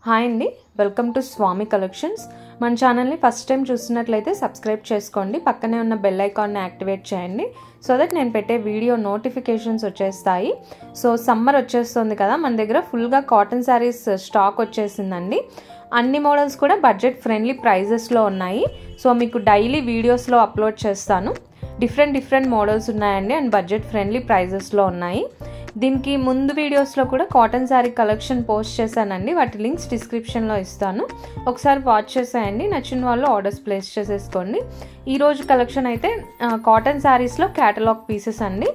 Hi అండి, welcome to Swamy collections. మన ఛానల్ని ఫస్ట్ టైం చూస్తున్నట్లయితే సబ్స్క్రైబ్ చేసుకోండి, పక్కనే ఉన్న బెల్ ఐకాన్ని యాక్టివేట్ చేయండి సో దట్ నేను పెట్టే వీడియో నోటిఫికేషన్స్ వచ్చేస్తాయి. సో సమ్మర్ వచ్చేస్తుంది కదా, మన దగ్గర ఫుల్గా కాటన్ శారీస్ స్టాక్ వచ్చేసిందండి. అన్ని మోడల్స్ కూడా బడ్జెట్ ఫ్రెండ్లీ ప్రైజెస్లో ఉన్నాయి. సో మీకు డైలీ వీడియోస్లో అప్లోడ్ చేస్తాను. డిఫరెంట్ మోడల్స్ ఉన్నాయండి అండ్ బడ్జెట్ ఫ్రెండ్లీ ప్రైజెస్లో ఉన్నాయి. దీనికి ముందు వీడియోస్లో కూడా కాటన్ శారీ కలెక్షన్ పోస్ట్ చేశానండి, వాటి లింక్స్ డిస్క్రిప్షన్లో ఇస్తాను, ఒకసారి వాచ్ చేసేయండి. నచ్చిన వాళ్ళు ఆర్డర్స్ ప్లేస్ చేసేసుకోండి. ఈరోజు కలెక్షన్ అయితే కాటన్ శారీస్లో క్యాటలాగ్ పీసెస్ అండి.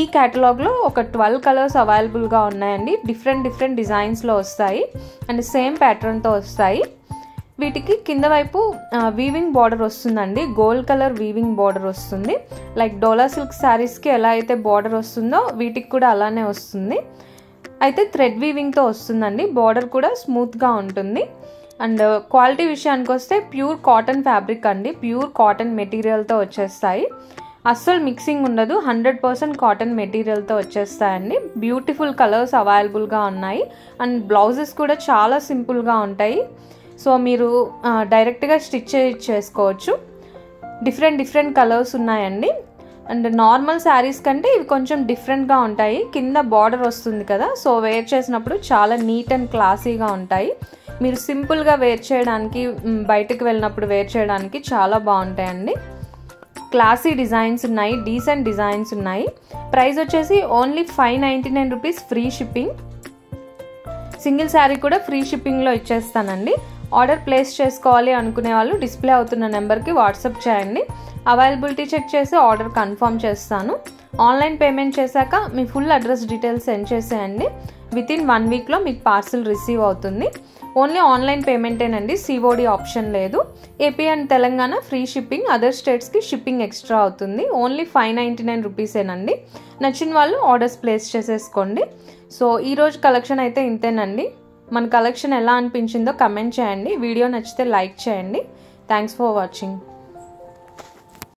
ఈ క్యాటలాగ్లో ఒక 12 కలర్స్ అవైలబుల్గా ఉన్నాయండి. డిఫరెంట్ డిజైన్స్లో వస్తాయి అండ్ సేమ్ ప్యాటర్న్తో వస్తాయి. వీటికి కింద వైపు వీవింగ్ బార్డర్ వస్తుందండి, గోల్డ్ కలర్ వీవింగ్ బార్డర్ వస్తుంది. లైక్ డోలా సిల్క్ శారీస్కి ఎలా అయితే బార్డర్ వస్తుందో వీటికి కూడా అలానే వస్తుంది. అయితే థ్రెడ్ వీవింగ్తో వస్తుందండి, బార్డర్ కూడా స్మూత్గా ఉంటుంది. అండ్ క్వాలిటీ విషయానికి వస్తే ప్యూర్ కాటన్ ఫ్యాబ్రిక్ అండి, ప్యూర్ కాటన్ మెటీరియల్తో వచ్చేస్తాయి. అస్సలు మిక్సింగ్ ఉండదు, 100% కాటన్ మెటీరియల్తో వచ్చేస్తాయండి. బ్యూటిఫుల్ కలర్స్ అవైలబుల్గా ఉన్నాయి అండ్ బ్లౌజెస్ కూడా చాలా సింపుల్గా ఉంటాయి. సో మీరు డైరెక్ట్గా స్టిచ్ చేసుకోవచ్చు. డిఫరెంట్ కలర్స్ ఉన్నాయండి. అండ్ నార్మల్ శారీస్ కంటే ఇవి కొంచెం డిఫరెంట్గా ఉంటాయి. కింద బార్డర్ వస్తుంది కదా, సో వేర్ చేసినప్పుడు చాలా నీట్ అండ్ క్లాసీగా ఉంటాయి. మీరు సింపుల్గా వేర్ చేయడానికి, బయటకు వెళ్ళినప్పుడు వేర్ చేయడానికి చాలా బాగుంటాయండి. క్లాసీ డిజైన్స్ ఉన్నాయి, డీసెంట్ డిజైన్స్ ఉన్నాయి. ప్రైస్ వచ్చేసి only 599 rupees, free shipping. Single sari కూడా ఫ్రీ షిప్పింగ్లో ఇచ్చేస్తానండి. ఆర్డర్ ప్లేస్ చేసుకోవాలి అనుకునే వాళ్ళు డిస్ప్లే అవుతున్న నెంబర్కి వాట్సాప్ చేయండి. అవైలబిలిటీ చెక్ చేసి ఆర్డర్ కన్ఫర్మ్ చేస్తాను. ఆన్లైన్ పేమెంట్ చేశాక మీ ఫుల్ అడ్రస్ డీటెయిల్స్ సెండ్ చేసేయండి. వితిన్ 1 వీక్లో మీకు పార్సిల్ రిసీవ్ అవుతుంది. ఓన్లీ ఆన్లైన్ పేమెంటేనండి, సిఓడి ఆప్షన్ లేదు. AP and Telangana free shipping, other స్టేట్స్కి షిప్పింగ్ ఎక్స్ట్రా అవుతుంది. ఓన్లీ 599 రూపీసేనండి. నచ్చిన వాళ్ళు ఆర్డర్స్ ప్లేస్ చేసేసుకోండి. సో ఈరోజు కలెక్షన్ అయితే ఇంతేనండి. మన కలెక్షన్ ఎలా అనిపించిందో కమెంట్ చేయండి. వీడియో నచ్చితే లైక్ చేయండి. Thanks for watching.